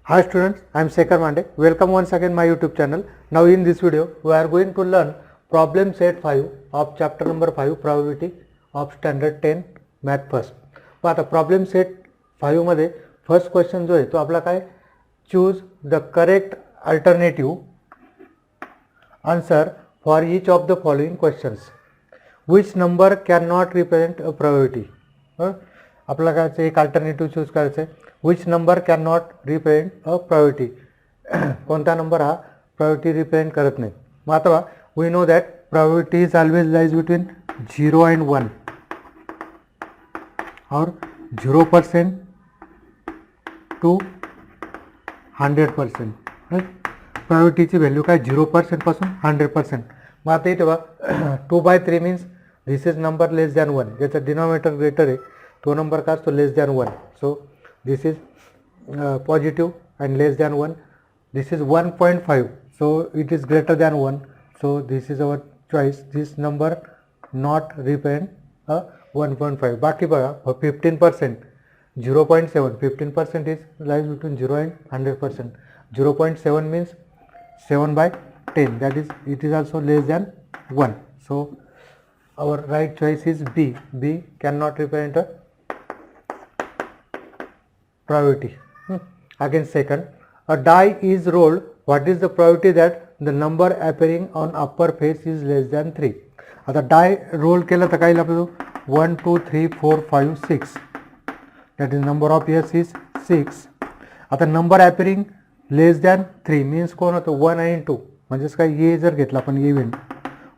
Hi students, I am Shekhar Mande. Welcome once again my YouTube channel. Now in this video we are going to learn problem set 5 of chapter number 5 probability of standard 10 math first. आता problem set 5 मध्ये first question जो आहे तो आपला काय choose the correct alternative answer for each of the following questions. Which number cannot represent a probability? आपला काय एक अल्टरनेटिव्ह चूज करायचं आहे. Which number can not represent a probability. कोणता नंबर हा प्रोबॅबिलिटी रिप्रेझेंट करत नाही. मग आता we know that probability is always lies between 0 and 1 और 0% टू 100%. प्रोबॅबिलिटीची व्हॅल्यू काय 0% पासून 100%. मग आता इथे बघा 2/3 means this is number less than 1. ज्याचा डिनॉमिनेटर ग्रेटर आहे तो नंबर का असतो less than 1. So this is positive and less than 1. This is 1.5, so it is greater than 1, so this is our choice. This number not represent a 1.5. बाकी बघा 15%, 0.7. 15% is lies between 0 and 100%. 0.7 means 7/10, that is it is also less than 1. So our right choice is B. B cannot represent a probability. Again second, a die is rolled. What is the probability that the number appearing on upper face is less than 3? आता die roll केलं तर काय लागतो 1 2 3 4 5 6. that is number of years is 6. आता number appearing less than 3 means कोण होतं 1 and 2. म्हणजेच काय ए जर घेतला आपण इव्हेंट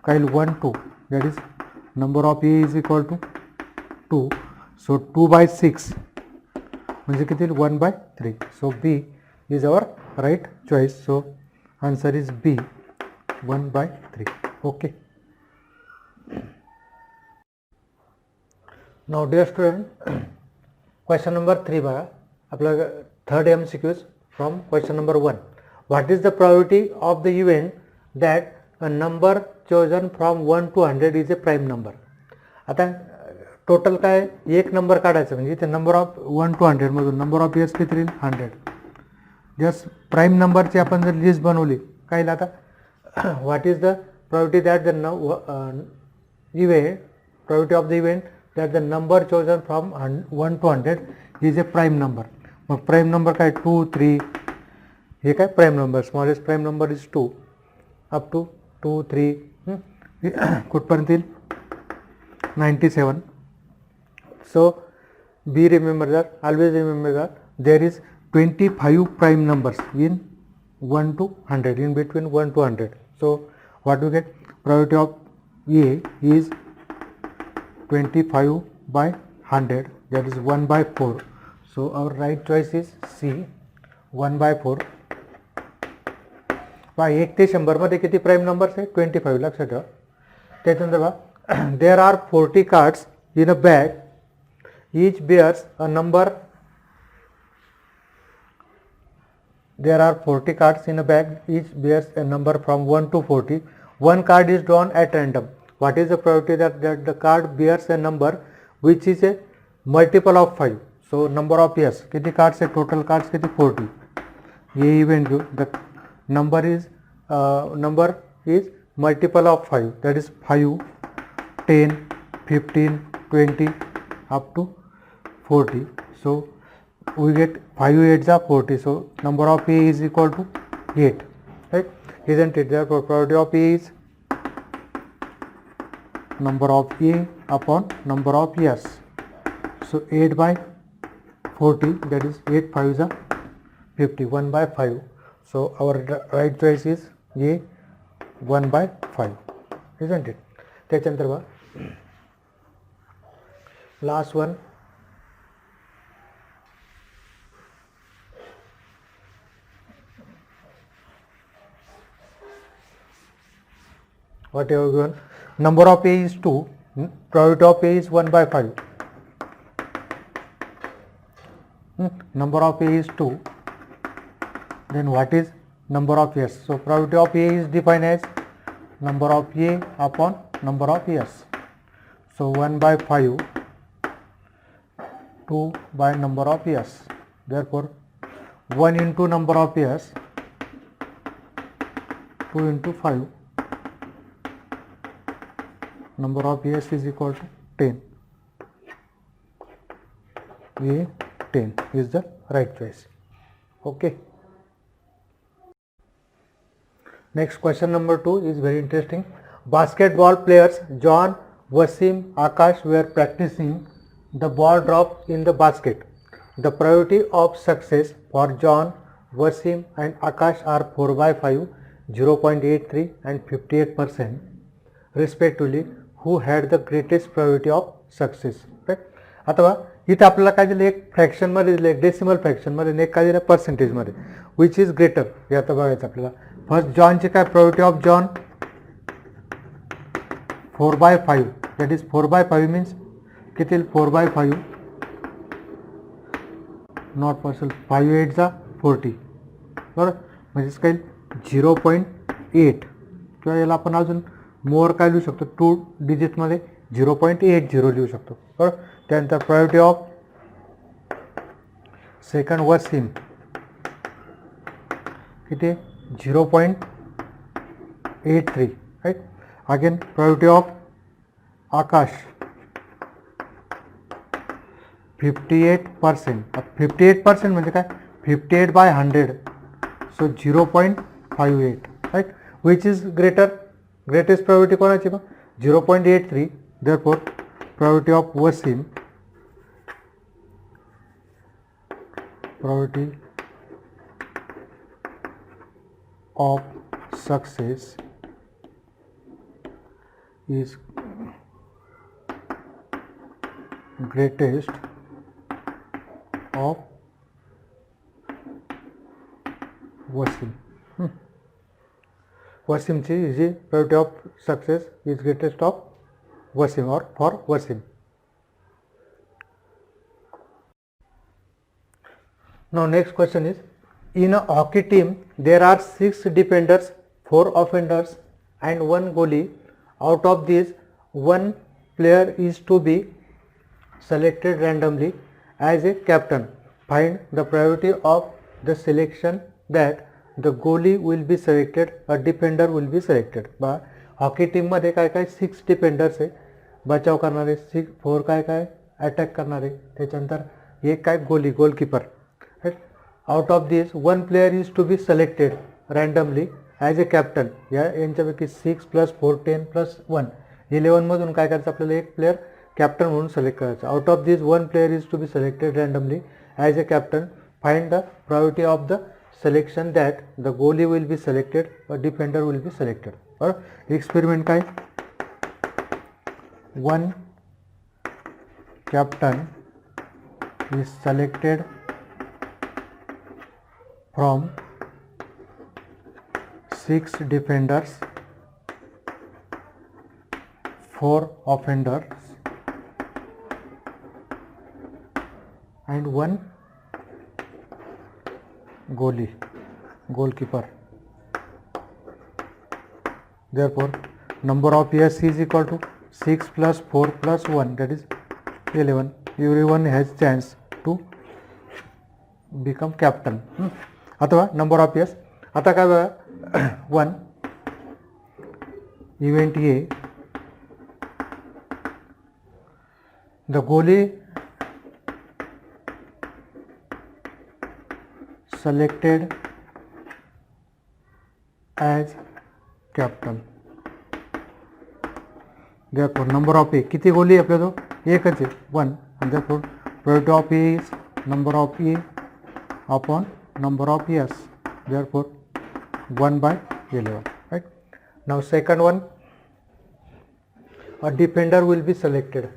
काय 1 2, that is number of a is equal to 2. so 2/6 म्हणजे किती 1/3. So B is our right choice. So answer is B 1/3. Okay. Now dear student, question number 3 बघा. आपला third MCQs from question number 1. What is the probability of the event that a number chosen from 1 to 100 is a prime number. आता total काय एक number काढायचं म्हणजे इथे number of 1 to 100 मधून number of years किती राहील 100. जस्ट प्राईम नंबरची आपण जर लिस्ट बनवली काय आता what is the probability that the event probability of the event that the number chosen from 1 to 100 is a prime number. मग प्राईम नंबर काय 2 3 हे काय prime number. Smallest prime number is 2 up to 2 3 कुठपर्यंत येईल 97. So be remember that, always remember that there is 25 prime numbers in 1 to 100, in between 1 to 100. So what we get, probability of A is 25/100, that is 1/4. So our right choice is C 1/4. 1 ते 100 मध्ये किती prime numbers आहे 25. लक्षात ठेवा. त्याच्यानंतर बघा there are 40 cards in a bag. Each bears a number. There are 40 cards in a bag. Each bears a number from 1 to 40. One card is drawn at random. What is the probability that the card bears a number which is a multiple of 5? So number of years. किती cards है total cards किती 40. ये event the number is multiple of 5. That is 5, 10, 15, 20 up to 40. So we get 5 8s are 40. So number of A is equal to 8, right? Isn't it? Therefore probability of A is number of A upon number of years. So 8/40, that is 8 5s are 50. 1/5. So our right choice is A 1/5, isn't it? त्याच्यानंतर बघा last one. What have you given? Number of A is 2. Probability of A is 1/5. Number of A is 2. Then what is number of years? So probability of A is defined as number of A upon number of years. So 1/5 2 by number of years. Therefore 1 into number of years, 2 into 5, number of years is equal to 10. A 10 is the right choice. Okay. Next question number 2 is very interesting. Basketball players John, Wasim, Akash were practicing the ball drop in the basket. The probability of success for John, Wasim and Akash are 4/5, 0.83 and 58% respectively. Who had the greatest probability of success? Right? अथवा इथे आपल्याला काय दिलं, एक फ्रॅक्शनमध्ये दिलं, एक decimal फ्रॅक्शनमध्ये आणि एक काय दिलं पर्सेंटेजमध्ये. विच इज ग्रेटर हे आता बघायचं आपल्याला. फर्स्ट जॉनची काय probability of John 4/5, that is 4/5 means किती 4/5 नॉट पॉसिबल, 5 8 जा 40 बरोबर, म्हणजेच काय 0.8 किंवा याला आपण अजून मोर काय लिहू शकतो 2 डिजिटमध्ये 0.80 लिहू शकतो बरोबर. त्यानंतर प्रोबॅबिलिटी ऑफ सेकंड वसीम किती 0.83 right. Again probability of Akash 58%. 58% म्हणजे काय 58/100, so 0.58 right. Which is greatest probability कोणाची मग 0.83. Therefore probability of Wasim, probability of success is greatest of Wasim. Wasimची जी probability of success is greatest of Wasim or for Wasim. Now next question is, in a hockey team there are 6 defenders, 4 offenders and 1 goalie. Out of these, 1 player is to be selected randomly as a captain. Find the probability of the selection that the goalie will be selected, a defender will be selected. बा hockey टीममध्ये काय काय 6 defenders आहे, बचाव करणारे, 4 काय काय attack करणारे, त्याच्यानंतर एक काय goalkeeper. Out of this 1 player is to be selected randomly as a captain. यांच्यापैकी 6 + 4 10 + 1 11 मधून काय करायचं आपल्याला एक प्लेयर कॅप्टन म्हणून सिलेक्ट करायचं. Out of this 1 player is to be selected randomly as a captain. Find the probability of the selection that the goalie will be selected, a defender will be selected. बरोबर. Experiment काय 1 captain is selected from 6 defenders, 4 offenders and 1 goalkeeper. Therefore number of years is equal to 6 + 4 + 1, that is 11. Everyone has chance to become captain. अथवा number of years. आता काय बघा 1 event A, the गोली selected as captain. Therefore number of A, किती गोली आपल्या तो एकच आहे 1, and therefore probability of A is number of A upon number of years, therefore 1/11. Right. Now second one, a defender will be selected.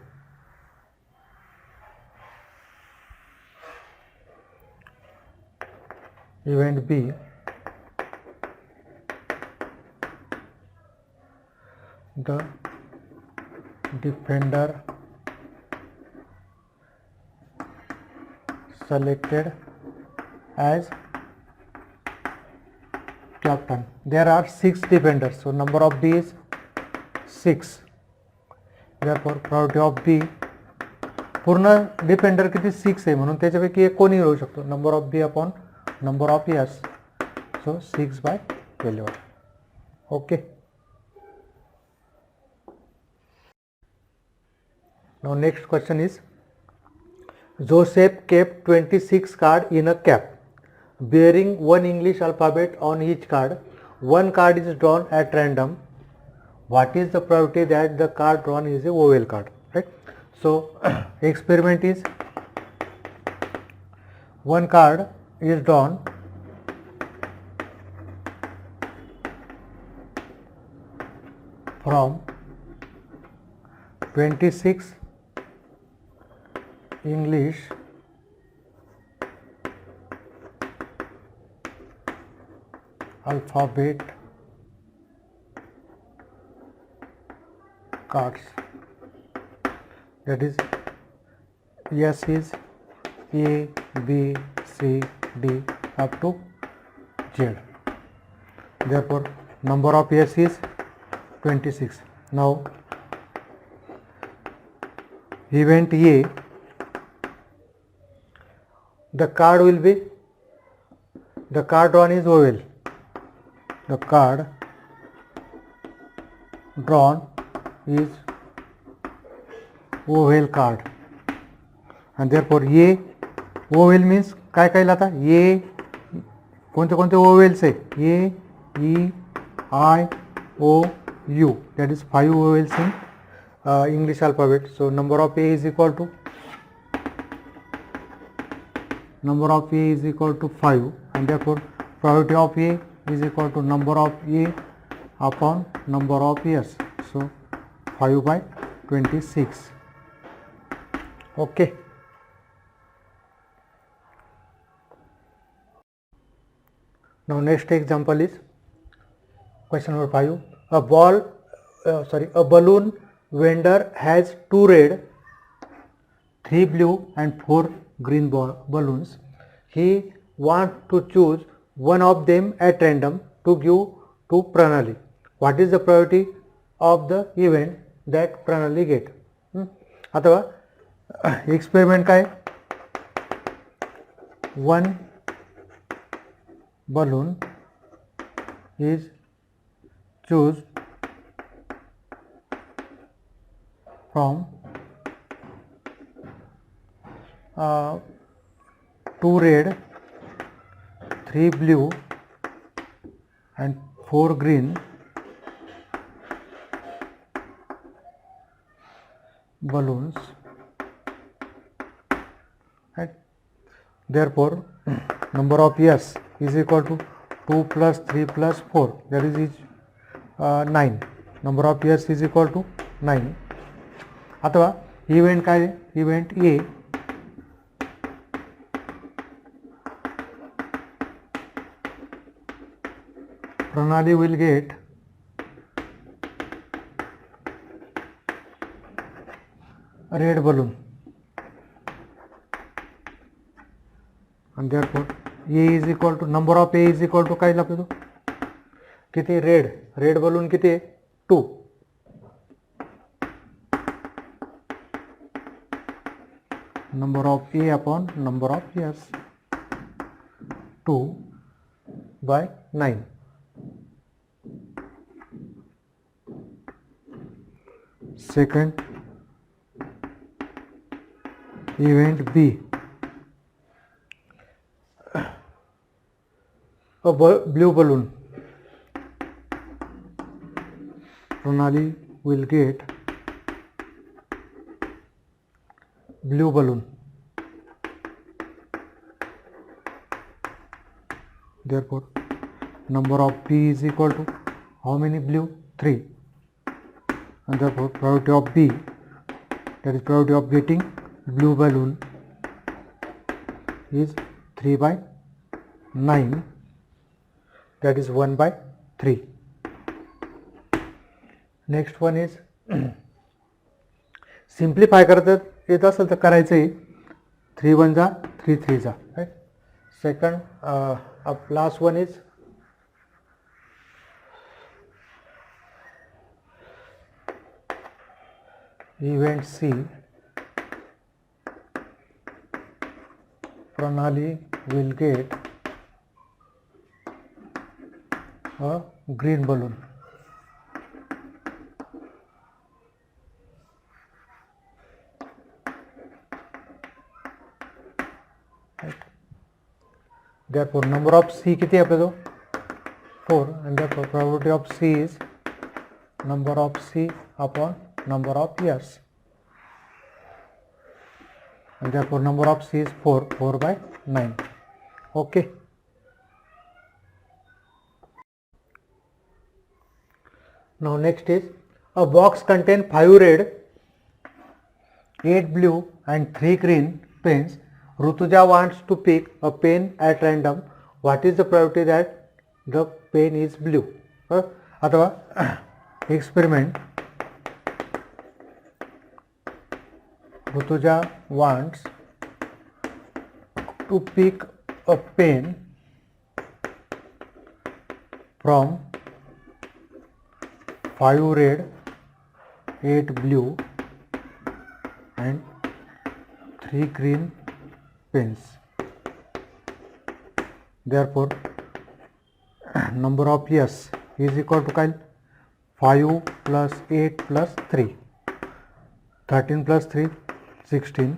Event B, the defender selected as captain. There are 6 defenders, so number of B is 6. Therefore probability of B, पूर्ण defender किती 6 आहे म्हणून त्याच्यापैकी एक कोणी राहू शकतो. Number of B upon number of years, so 6 by 11. Okay. Now next question is, Joseph kept 26 cards in a cap bearing one English alphabet on each card. One card is drawn at random. What is the probability that the card drawn is a vowel card? Right. So experiment is, one card is drawn from 26 English alphabet cards, that is S is A, B, C, D up to Z. Therefore number of S is 26. Now event A, the card will be, the card drawn is vowel. The card drawn is vowel card, and therefore A vowel means काय कहलाता, A कोणते कोणते vowels आहे, A, E, I, O, U, that is 5 vowels in English alphabet. So number of A is equal to, number of A is equal to 5, and therefore probability of A is equal to number of A upon number of years. So 5 by 26. Okay. Now next example is question number 5. A balloon vendor has 2 red, 3 blue and 4 green balloons. He wants to choose one of them at random to give to Pranali. What is the probability of the event that Pranali get? अथवा experiment काय, one balloon is choose from 2 red, 3 blue and 4 green balloons, right? Therefore number of years is equal to 2 plus 3 plus 4, that is 9. Number of years is equal to 9. अथवा event काय, event A, Pranali will get a red balloon, and therefore A is equal to, number of A is equal to काय लागतो, किती, red balloon किती आहे, 2. Number of A upon number of years, 2 by 9. Second event B, a blue balloon. Pranali will get blue balloon. Therefore number of B is equal to how many blue, 3, and therefore probability of B, that is probability of getting blue balloon, is 3 by 9, that is 1 by 3. Next one is simplify करतात येत असेल तर करायचं आहे, 3 1 जा 3 3 जा, right? Second last one is event C, Pranali will get a green balloon. Right. Therefore number of C किती आहे आपला जो 4 and therefore probability of C is number of C upon number of years and therefore number of C is 4 by 9. Okay. Now next is a box contain 5 red, 8 blue and 3 green pens. Rutuja wants to pick a pen at random. What is the probability that the pen is blue? अथवा experiment. Rutuja wants to pick a pen from 5 red, 8 blue and 3 green pens. Therefore number of years is equal to 5 plus 8 plus 3, 13 plus 3 16.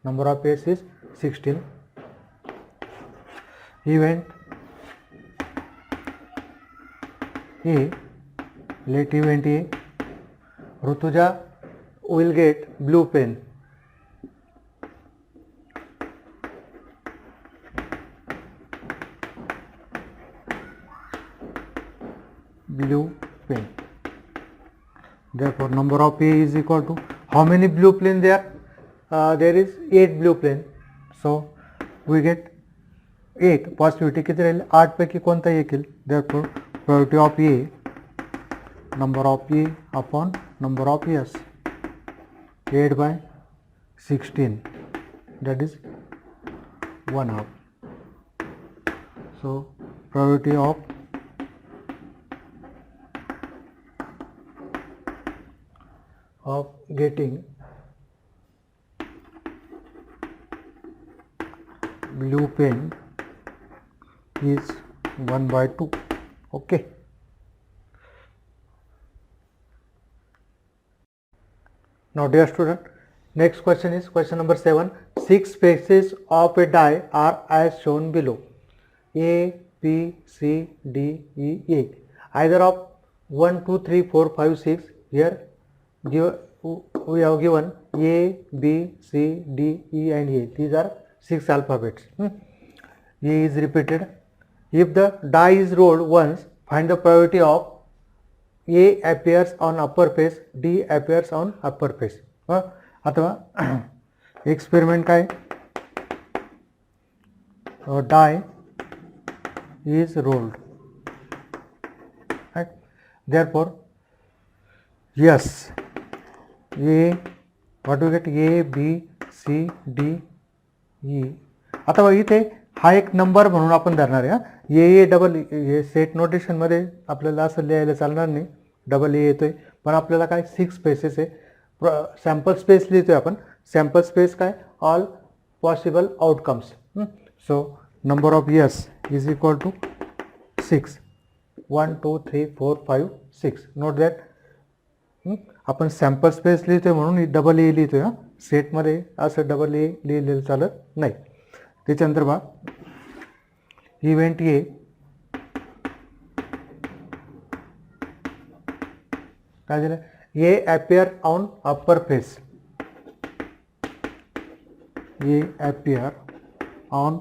Number of years is 16. Event A, let event A, Rutuja will get blue pen. Blue pen. Therefore number of A is equal to how many blue pen there? There is 8 blue pen. So we get 8. Possibility किती राहील 8 पैकी कोणता येईल? Therefore probability of A, number of A upon number of years, 8 by 16, that is 1/2. So probability of getting blue pen is 1/2. Okay. Now dear student, next question is question number 7. 6 faces of a die are as shown below. A, B, C, D, E, A. Either of 1, 2, 3, 4, 5, 6. Here we have given A, B, C, D, E and A. These are 6 alphabets. A is repeated. If the die is rolled once, find the probability of A appears on upper face, D appears on upper face. अथवा experiment काय die is rolled. Right? Therefore yes, A, what we get? A, B, C, D, E. अथवा इथे हा एक number म्हणून आपण धरणार आहे. ए डबल हे सेट नोटेशन मध्ये आपल्याला असं लिहायला चालणार नाही, डबल ए येतोय, पण आपल्याला काय 6 स्पेसेस आहे. सॅम्पल स्पेस लिहितोय आपण. सॅम्पल स्पेस काय? All possible outcomes. So number of years is equal to 6. 1, 2, 3, 4, 5, 6. Note that आपण सॅम्पल स्पेस लिहितोय म्हणून डबल ए लिहितोय. सेटमध्ये असं डबल ए लिहिलेलं चालत नाही. त्याच्यानंतर बा इव्हेंट ए काय झालं? A appear on upper face. A appear on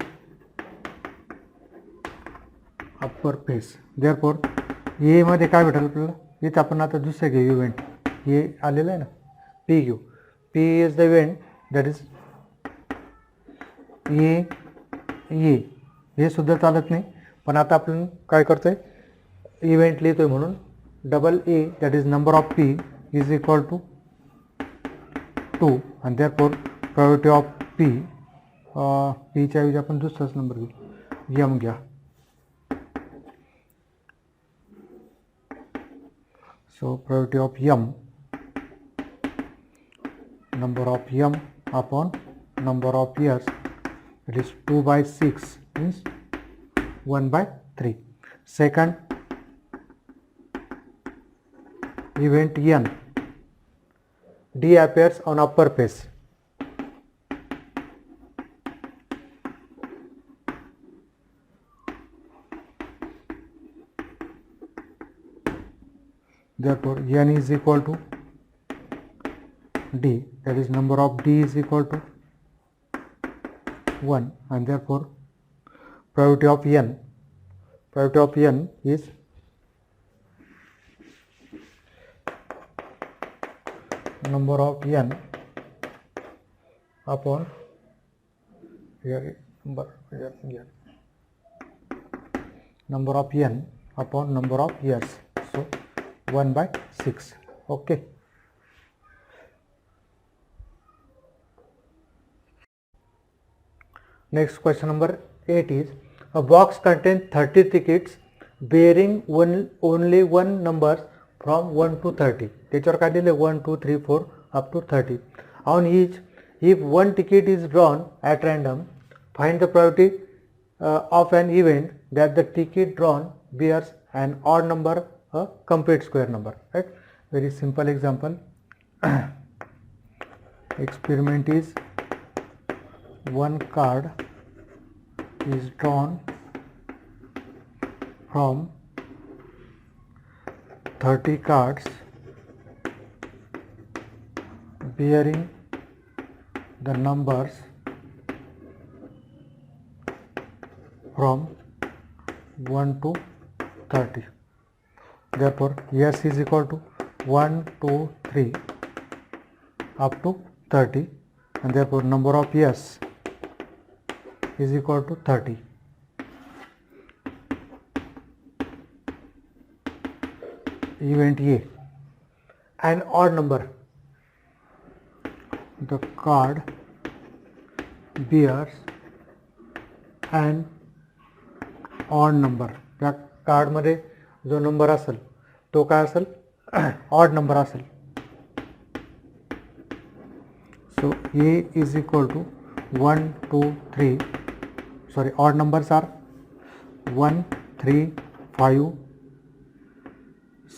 upper face. Therefore A मध्ये काय भेटेल आपल्याला? इथे आपण आता दुसरं घेऊ इव्हेंट. ए आलेलं आहे ना, पी घेऊ. P is the event that is A. हे सुद्धा चालत नाही, पण आता आपण काय करतोय? इव्हेंट लिहितोय म्हणून double A that is number of P is equal to 2 आणि देअरफॉर प्रोबॅबिलिटी ऑफ पी, पीच्या ऐवजी आपण दुसराच नंबर घेऊ, एम घ्या. So probability of M, number of m upon number of years, it is 2/6 means 1/3. Second, event N, D appears on upper page. Therefore, N is equal to D, that is number of D is equal to 1, and therefore probability of N is number of N upon number of N upon number of years, so 1/6. Okay. Next question number 8 is, a box contains 30 tickets bearing only one numbers from 1 to 30. त्याच्यावर काय दिले 1, 2, 3, 4 up to 30. On each, if one ticket is drawn at random, find the probability of an event that the ticket drawn bears an odd number, a complete square number. Right? Very simple example. Experiment is, one card is drawn from 30 cards bearing the numbers from 1 to 30. Therefore, S is equal to 1, 2, 3 up to 30, and therefore number of S is equal to 30. Event A, an odd number. The card bears an odd number. त्या कार्डमध्ये जो number असेल तो काय असेल, odd number असेल. So A is equal to 1, 2, 3. Sorry, odd numbers are 1, 3, 5,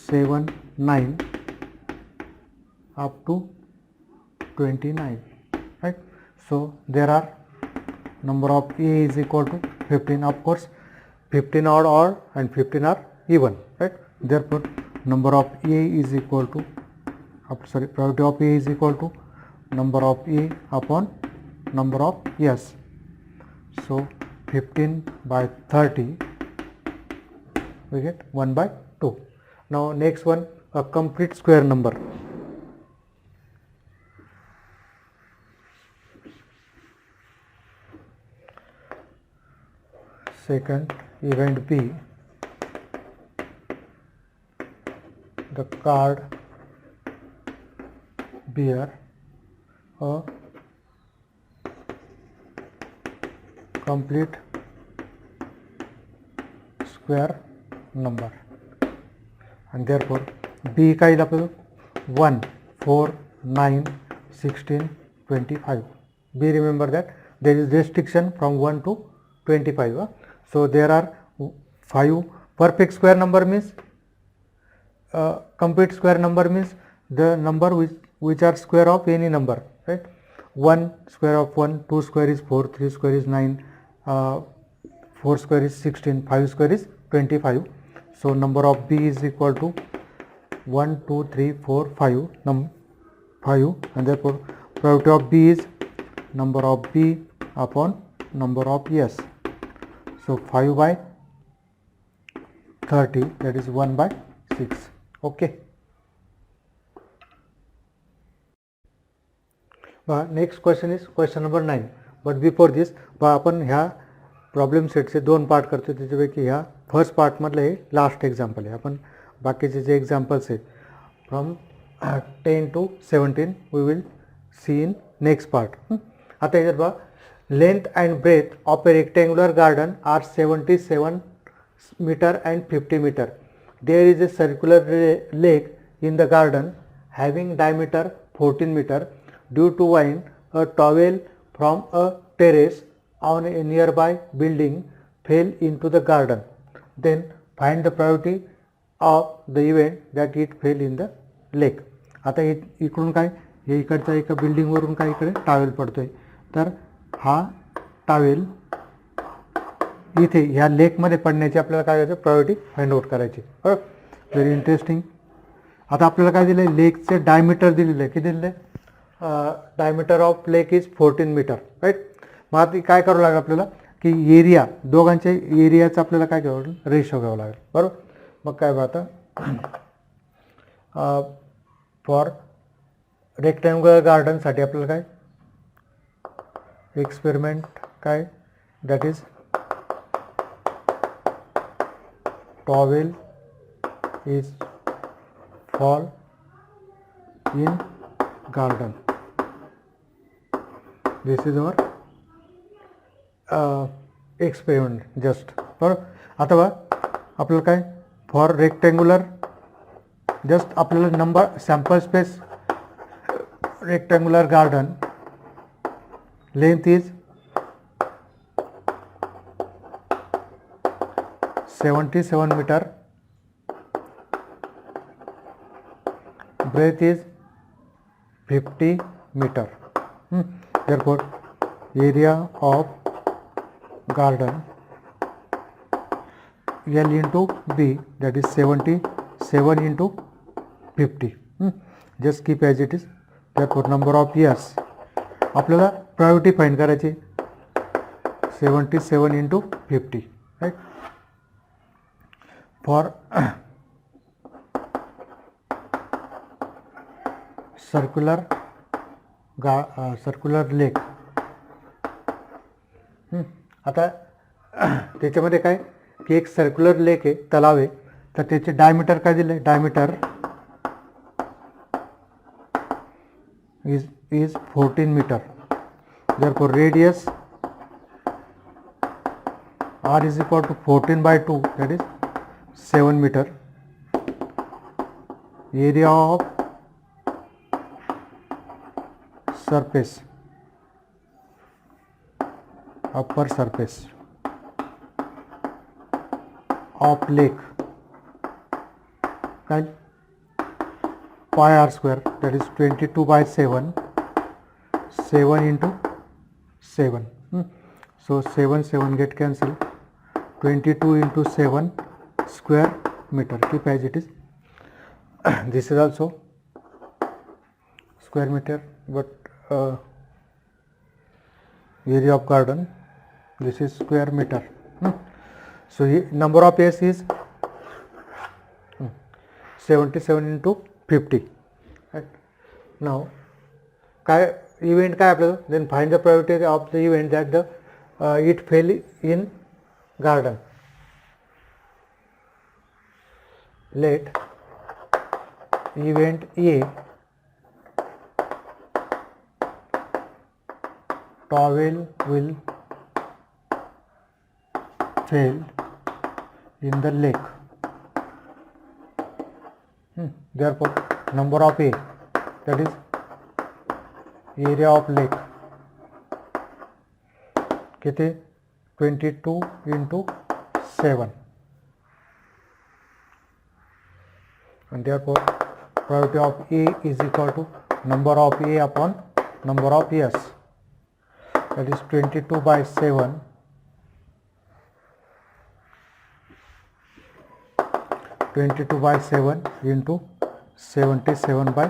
7, 9 up to 29. Right? So there are number of A is equal to 15. Of course, 15 are odd and 15 are even. Right? Therefore, number of A is equal to probability of A is equal to number of A upon number of S. So 15/30 we get 1/2. Now next one, a complete square number. Second, event B, the card bear a complete square number, and therefore B का येईल आपलं 1, 4, 9, 16, 25. B, remember that there is restriction from 1 to 25. So there are 5 perfect square number means complete square number means the number which are square of any number, right? 1 square of 1, 2 square is 4, 3 square is 9, 4 square is 16, 5 square is 25. So number of B is equal to 1, 2, 3, 4, 5, 5, and therefore probability of B is number of B upon number of S. So 5/30, that is 1/6. Okay. Next question is question number 9. But before this आपण ह्या problem सेटचे 2 part करतो. त्याच्यापैकी ह्या first पार्टमधलं हे last example आहे. आपण बाकीचे जे एक्झाम्पल्स आहेत from 10 to 17 we will see in next part. आता याच्यात बघा, length and breadth of a rectangular garden are 77 metre and 50 metre. There is a circular lake in the garden having diameter 14 metre. Due to wind, a towel from a terrace on a nearby building fell into the garden. Then find the priority of the event that it fail in the lake. आता इकडून काय, हे इकडच्या एका बिल्डिंगवरून काय इकडे towel पडतोय, तर हा टावेल इथे ह्या लेकमध्ये पडण्याची आपल्याला काय करायचं, प्रायोरिटी फाइंड आउट करायची. बरोबर, व्हेरी इंटरेस्टिंग. आता आपल्याला काय दिलं आहे, लेकचे डायमीटर दिलेलं आहे. किती दिलेलं आहे, diameter of lake is 14 metre, right. मग आता काय करावं लागेल आपल्याला, की एरिया, दोघांच्या एरियाचं आपल्याला काय घ्यावं लागेल, रेशो घ्यावं लागेल. बरोबर, मग काय बघा आता फॉर रेक्टँग्युलर गार्डनसाठी आपल्याला काय एक्सपेरिमेंट काय, that is towel is fall in garden. This is our experiment just. बरोबर, आता बघा आपल्याला काय, फॉर रेक्टँग्युलर जस्ट आपल्याला number sample space rectangular garden length is 77 meter, breadth is 50 meter. Therefore, area of garden L into B, that is 77 into 50. Just keep as it is. Therefore, number of years आपल्याला priority find करायची, 77 into 50, right. For circular lake. आता त्याच्यामध्ये काय, की एक circular lake आहे, तलाव आहे, तर त्याचे डायमीटर काय दिले, diameter is 14 meter. Therefore radius r is equal to 14 by 2, that is 7 meter. Area of surface, upper surface of lake, kind pi r square, that is 22 by 7, 7 into 7. So 7 get cancelled, 22 into 7 square meter. Keep as it is. This is also square meter, but area of garden, this is square meter. So number of years is 77 into 50. Right. Now काय event काय आपल्याला, then find the probability of the event that the it fell in garden. Let event A, towel will fail in the lake. Therefore number of A, that is area of lake, किती, 22 into 7, and therefore probability of A is equal to number of A upon number of years, that is 22 by 7, 22 by 7 into 77 by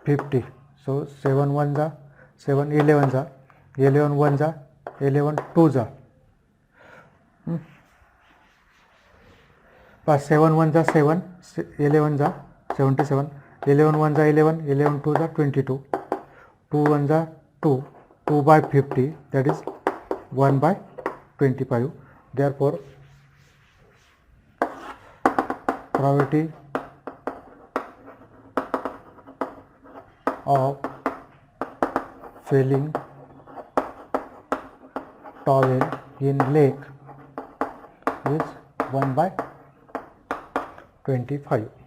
50. So 7 1 जा 7, 11 जा 11 1 जा 11 2 जा, 7 1 जा 7, 11 जा 77, 11 1 जा 11, 11 2 जा 22, 2 1 जा 2, 2 by 50, that is 1 by 25. Therefore probability of failing towel in lake is 1 by 25.